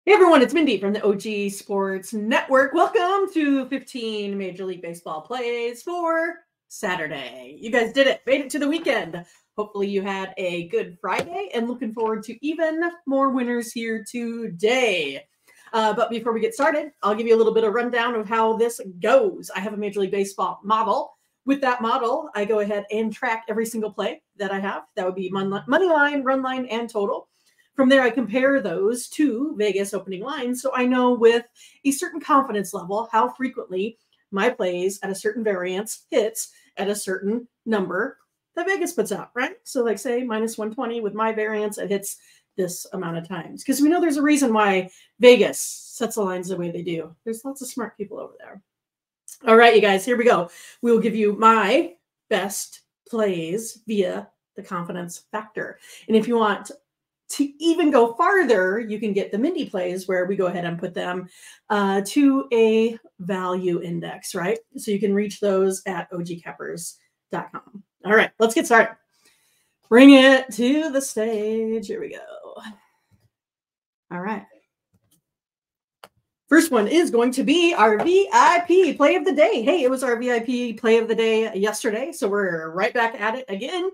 Hey everyone, it's Mindy from the OG Sports Network. Welcome to 15 Major League Baseball plays for Saturday. You guys did it, made it to the weekend. Hopefully you had a good Friday and looking forward to even more winners here today. But before we get started, I'll give you a little bit of rundown of how this goes. I have a Major League Baseball model. With that model, I go ahead and track every single play that I have. That would be money line, run line, and total. From there, I compare those to Vegas opening lines, so I know with a certain confidence level how frequently my plays at a certain variance hits at a certain number that Vegas puts out, right? So like say minus 120 with my variance, it hits this amount of times. Because we know there's a reason why Vegas sets the lines the way they do. There's lots of smart people over there. All right, you guys, here we go. We will give you my best plays via the confidence factor. And if you want to even go farther, you can get the Mindy plays where we go ahead and put them to a value index, right? So you can reach those at ogcappers.com. All right, let's get started. Bring it to the stage. Here we go. All right. First one is going to be our VIP play of the day. Hey, it was our VIP play of the day yesterday, so we're right back at it again.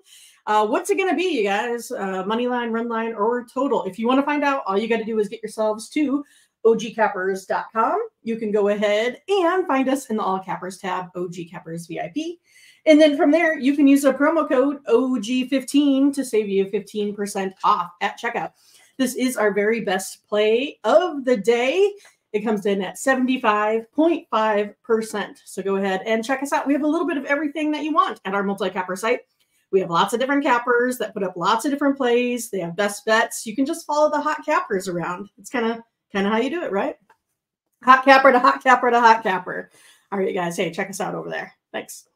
What's it going to be, you guys? Money line, run line, or total? If you want to find out, all you got to do is get yourselves to ogcappers.com. You can go ahead and find us in the All Cappers tab, OG Cappers VIP. And then from there, you can use a promo code OG15 to save you 15% off at checkout. This is our very best play of the day. It comes in at 75.5%. So go ahead and check us out. We have a little bit of everything that you want at our multi-capper site. We have lots of different cappers that put up lots of different plays. They have best bets. You can just follow the hot cappers around. It's kind of how you do it, right? Hot capper to hot capper to hot capper. All right, guys. Hey, check us out over there. Thanks.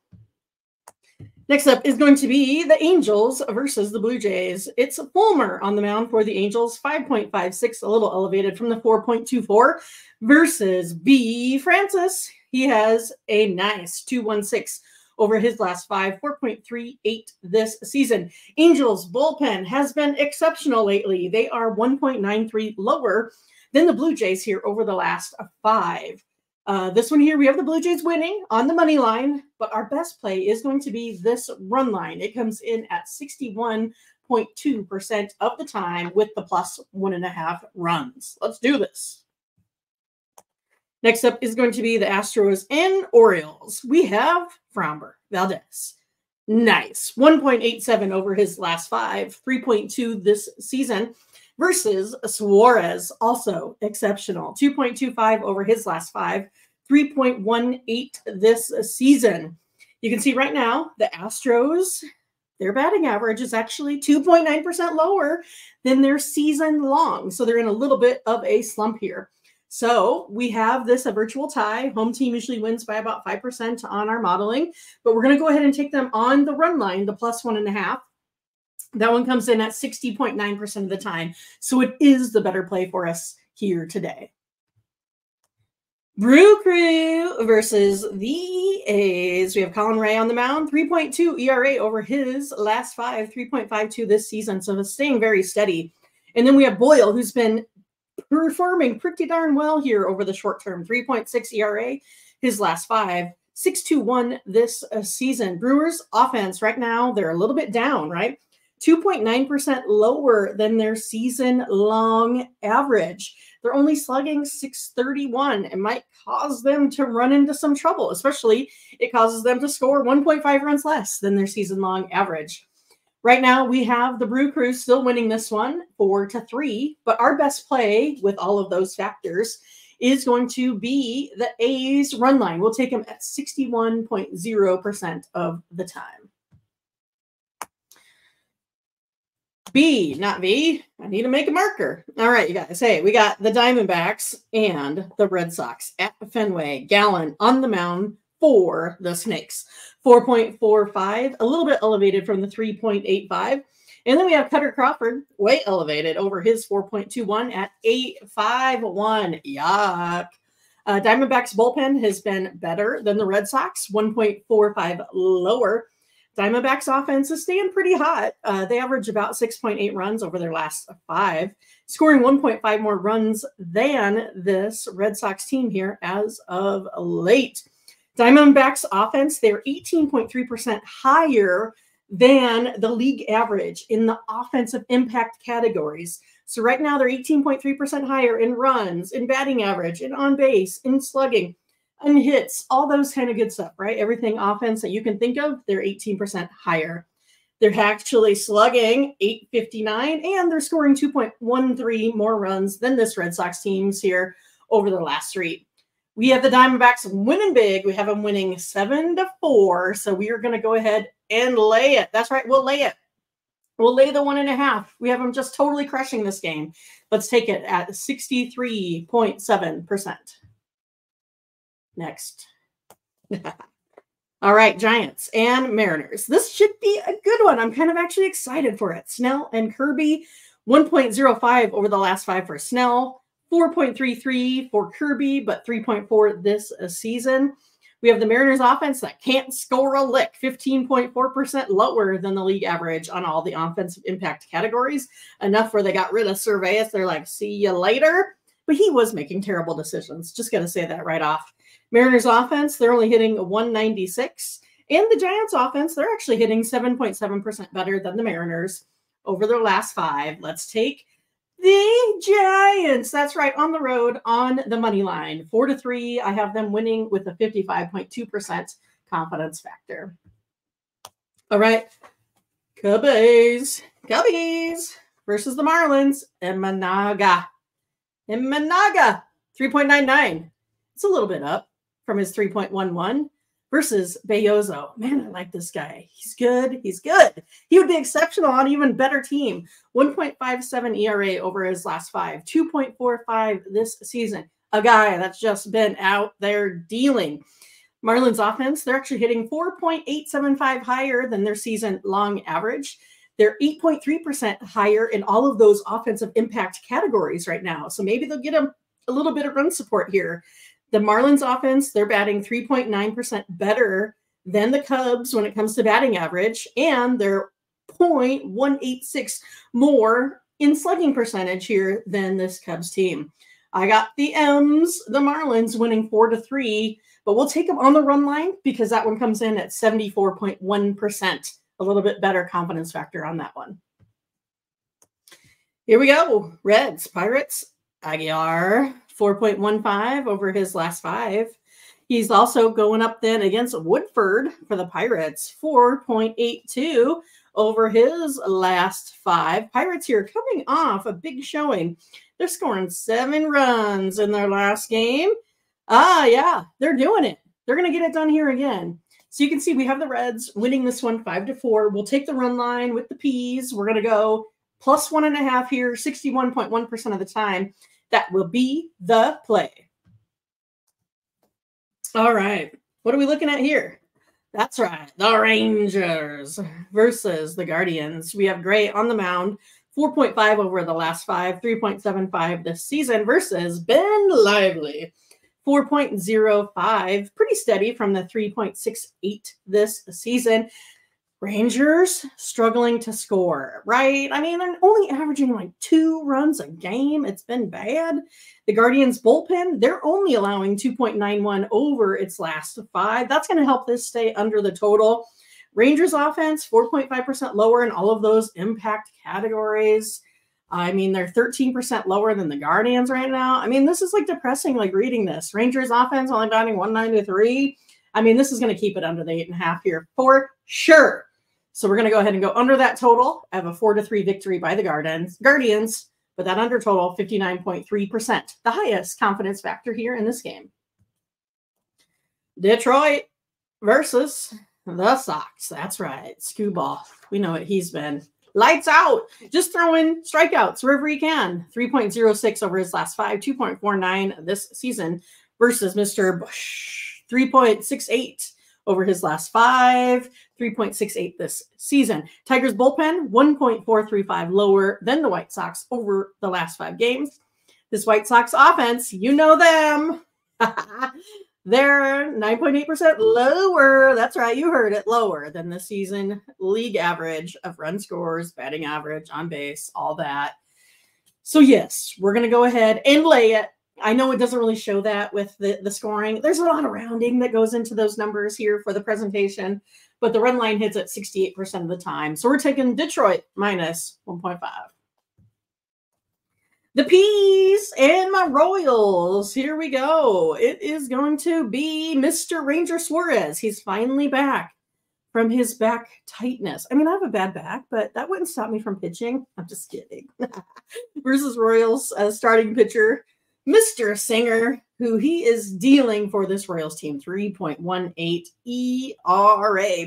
Next up is going to be the Angels versus the Blue Jays. It's Fulmer on the mound for the Angels, 5.56, a little elevated from the 4.24, versus B. Francis. He has a nice 2.16 over his last five, 4.38 this season. Angels bullpen has been exceptional lately. They are 1.93 lower than the Blue Jays here over the last five. This one here, we have the Blue Jays winning on the money line, but our best play is going to be this run line. It comes in at 61.2% of the time with the plus 1.5 runs. Let's do this. Next up is going to be the Astros and Orioles. We have Framber Valdez. Nice. 1.87 over his last five, 3.2 this season, versus Suarez, also exceptional. 2.25 over his last five, 3.18 this season. You can see right now the Astros, their batting average is actually 2.9% lower than their season long. So they're in a little bit of a slump here. So we have this a virtual tie. Home team usually wins by about 5% on our modeling, but we're going to go ahead and take them on the run line, the plus 1.5. That one comes in at 60.9% of the time. So it is the better play for us here today. Brew Crew versus the A's. We have Colin Ray on the mound, 3.2 ERA over his last five, 3.52 this season. So it's staying very steady. And then we have Boyle, who's been performing pretty darn well here over the short term, 3.6 ERA his last five, 6.21 this season. Brewers offense right now, they're a little bit down, right? 2.9% lower than their season-long average. They're only slugging .631. It might cause them to run into some trouble, especially it causes them to score 1.5 runs less than their season-long average. Right now, we have the Brew Crew still winning this one 4-3, but our best play with all of those factors is going to be the A's run line. We'll take them at 61.0% of the time. B, not V. I need to make a marker. All right, you guys. Hey, we got the Diamondbacks and the Red Sox at Fenway. Gallen on the mound for the Snakes. 4.45, a little bit elevated from the 3.85. And then we have Cutter Crawford, way elevated over his 4.21 at 8.51. Yuck. Diamondbacks bullpen has been better than the Red Sox, 1.45 lower Diamondbacks offense is staying pretty hot. They average about 6.8 runs over their last 5, scoring 1.5 more runs than this Red Sox team here as of late. Diamondbacks offense, they're 18.3% higher than the league average in the offensive impact categories. So right now they're 18.3% higher in runs, in batting average, in on base, in slugging, and hits, all those kind of good stuff, right? Everything offense that you can think of, they're 18% higher. They're actually slugging 859, and they're scoring 2.13 more runs than this Red Sox teams here over the last 3. We have the Diamondbacks winning big. We have them winning 7-4. So we are going to go ahead and lay it. That's right. We'll lay it. We'll lay the 1.5. We have them just totally crushing this game. Let's take it at 63.7%. Next. All right, Giants and Mariners. This should be a good one. I'm kind of actually excited for it. Snell and Kirby, 1.05 over the last 5 for Snell, 4.33 for Kirby, but 3.4 this season. We have the Mariners offense that can't score a lick, 15.4% lower than the league average on all the offensive impact categories. Enough where they got rid of Cervantes. They're like, see you later. But he was making terrible decisions. Just got to say that right off. Mariners offense, they're only hitting 196. And the Giants offense, they're actually hitting 7.7% better than the Mariners over their last 5. Let's take the Giants. That's right, on the road, on the money line. 4-3. I have them winning with a 55.2% confidence factor. All right. Cubbies versus the Marlins. Imanaga, 3.99. It's a little bit up from his 3.11 versus Belloso. Man, I like this guy. He's good. He's good. He would be exceptional on an even better team. 1.57 ERA over his last 5. 2.45 this season. A guy that's just been out there dealing. Marlins offense, they're actually hitting 4.875 higher than their season-long average. They're 8.3% higher in all of those offensive impact categories right now. So maybe they'll get a little bit of run support here. The Marlins offense, they're batting 3.9% better than the Cubs when it comes to batting average, and they're 0.186 more in slugging percentage here than this Cubs team. I got the M's, the Marlins, winning 4-3, but we'll take them on the run line because that one comes in at 74.1%. A little bit better confidence factor on that one. Here we go. Reds, Pirates, Aguilar, 4.15 over his last 5. He's also going up then against Woodford for the Pirates, 4.82 over his last 5. Pirates here coming off a big showing. They're scoring 7 runs in their last game. Yeah, they're doing it. They're going to get it done here again. So you can see we have the Reds winning this one 5-4. We'll take the run line with the P's. We're going to go plus 1.5 here, 61.1% of the time. That will be the play. All right. What are we looking at here? That's right. The Rangers versus the Guardians. We have Gray on the mound, 4.5 over the last 5, 3.75 this season versus Ben Lively, 4.05. Pretty steady from the 3.68 this season. Rangers struggling to score, right? I mean, they're only averaging like 2 runs a game. It's been bad. The Guardians bullpen, they're only allowing 2.91 over its last 5. That's going to help this stay under the total. Rangers offense, 4.5% lower in all of those impact categories. I mean, they're 13% lower than the Guardians right now. I mean, this is like depressing, like reading this. Rangers offense only batting 193. I mean, this is going to keep it under the 8.5 here for sure. So we're going to go ahead and go under that total. I have a 4-3 victory by the Guardians, but that under total, 59.3%. The highest confidence factor here in this game. Detroit versus the Sox. That's right. Screwball. We know what he's been. Lights out. Just throwing strikeouts wherever he can. 3.06 over his last 5. 2.49 this season versus Mr. Bush. 3.68 over his last 5. 3.68 this season. Tigers bullpen, 1.435 lower than the White Sox over the last 5 games. This White Sox offense, you know them. They're 9.8% lower. That's right. You heard it. Lower than the season league average of run scores, batting average, on base, all that. So yes, we're going to go ahead and lay it. I know it doesn't really show that with the scoring. There's a lot of rounding that goes into those numbers here for the presentation, but the run line hits at 68% of the time. So we're taking Detroit minus 1.5. The Peas and my Royals. Here we go. It is going to be Mr. Ranger Suarez. He's finally back from his back tightness. I mean, I have a bad back, but that wouldn't stop me from pitching. I'm just kidding. Versus Royals starting pitcher, Mr. Singer, who he is dealing for this Royals team, 3.18 ERA.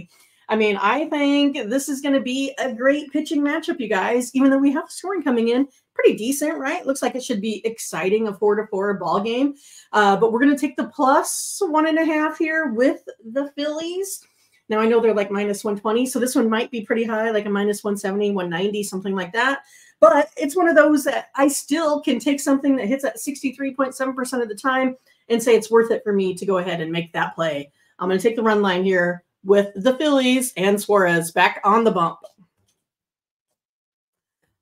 I mean, I think this is going to be a great pitching matchup, you guys, even though we have scoring coming in pretty decent, right? Looks like it should be exciting, a 4-4 ball game. But we're going to take the plus 1.5 here with the Phillies. Now, I know they're like minus 120, so this one might be pretty high, like a minus 170, 190, something like that. But it's one of those that I still can take something that hits at 63.7% of the time and say it's worth it for me to go ahead and make that play. I'm going to take the run line here with the Phillies and Suarez back on the bump.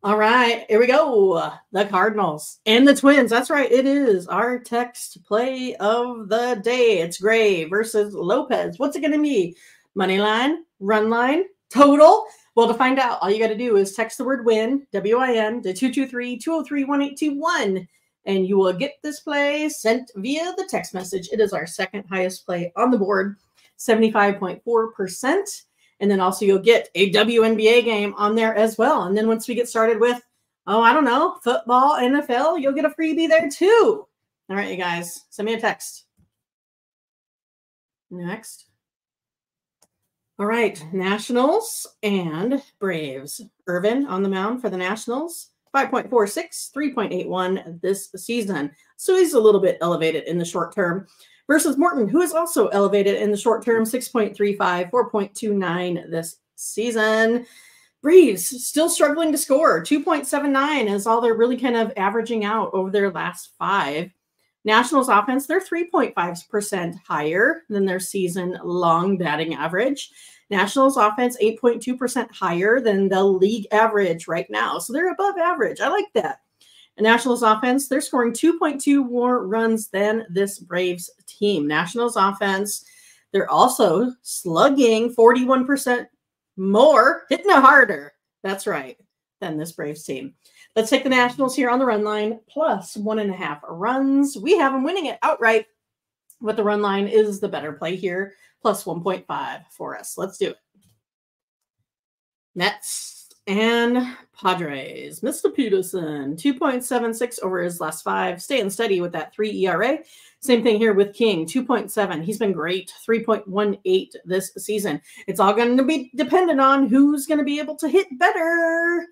All right, here we go. The Cardinals and the Twins. That's right. It is our text play of the day. It's Gray versus Lopez. What's it going to be? Money line, run line, total? Well, to find out, all you got to do is text the word WIN, W-I-N, to 223-203-1821, and you will get this play sent via the text message. It is our second highest play on the board, 75.4%. And then also you'll get a WNBA game on there as well. And then once we get started with, I don't know, football, NFL, you'll get a freebie there too. All right, you guys, send me a text. Next. All right, Nationals and Braves. Irvin on the mound for the Nationals, 5.46, 3.81 this season. So he's a little bit elevated in the short term. Versus Morton, who is also elevated in the short term, 6.35, 4.29 this season. Braves still struggling to score. 2.79 is all they're really kind of averaging out over their last 5. Nationals offense, they're 3.5% higher than their season-long batting average. Nationals offense, 8.2% higher than the league average right now. So they're above average. I like that. The Nationals offense, they're scoring 2.2 more runs than this Braves team. Nationals offense, they're also slugging 41% more, hitting it harder. That's right, than this Braves team. Let's take the Nationals here on the run line, plus 1.5 runs. We have them winning it outright, but the run line is the better play here, plus 1.5 for us. Let's do it. Mets and Padres. Mr. Peterson, 2.76 over his last 5, staying steady with that 3 ERA. Same thing here with King, 2.7. He's been great, 3.18 this season. It's all going to be dependent on who's going to be able to hit better.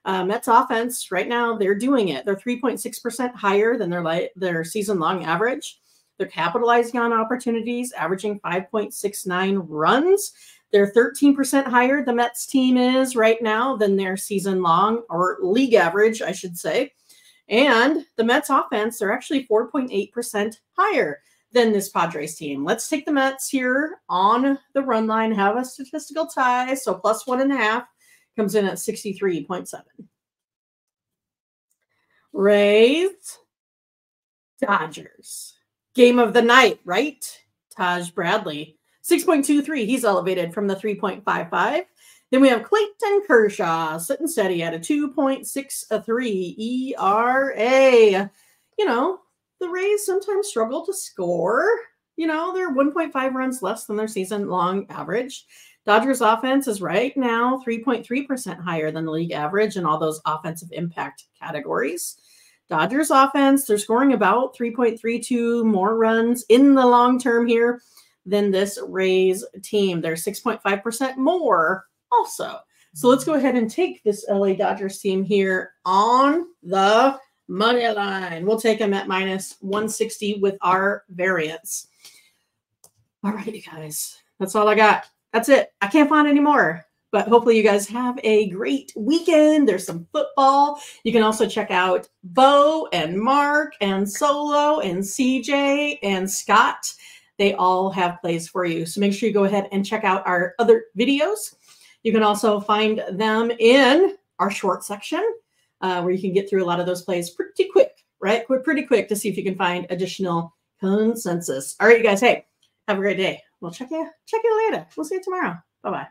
Mets offense, right now, they're doing it. They're 3.6% higher than their season-long average. They're capitalizing on opportunities, averaging 5.69 runs. They're 13% higher, the Mets team is right now, than their season-long, or league average, I should say. And the Mets offense, they're actually 4.8% higher than this Padres team. Let's take the Mets here on the run line, have a statistical tie, so plus 1.5 comes in at 63.7. Rays, Dodgers. Game of the night, right? Taj Bradley. 6.23, he's elevated from the 3.55. Then we have Clayton Kershaw sitting steady at a 2.63 ERA. You know, the Rays sometimes struggle to score. You know, they're 1.5 runs less than their season-long average. Dodgers offense is right now 3.3% higher than the league average in all those offensive impact categories. Dodgers offense, they're scoring about 3.32 more runs in the long term here than this Rays team. They're 6.5% more also. So let's go ahead and take this LA Dodgers team here on the money line. We'll take them at minus 160 with our variance. All right, you guys, that's all I got. That's it. I can't find any more. But hopefully you guys have a great weekend. There's some football. You can also check out Bo and Mark and Solo and CJ and Scott. They all have plays for you. So make sure you go ahead and check out our other videos. You can also find them in our short section where you can get through a lot of those plays pretty quick, right? Pretty quick to see if you can find additional consensus. All right, you guys. Hey, have a great day. We'll check you later. We'll see you tomorrow. Bye-bye.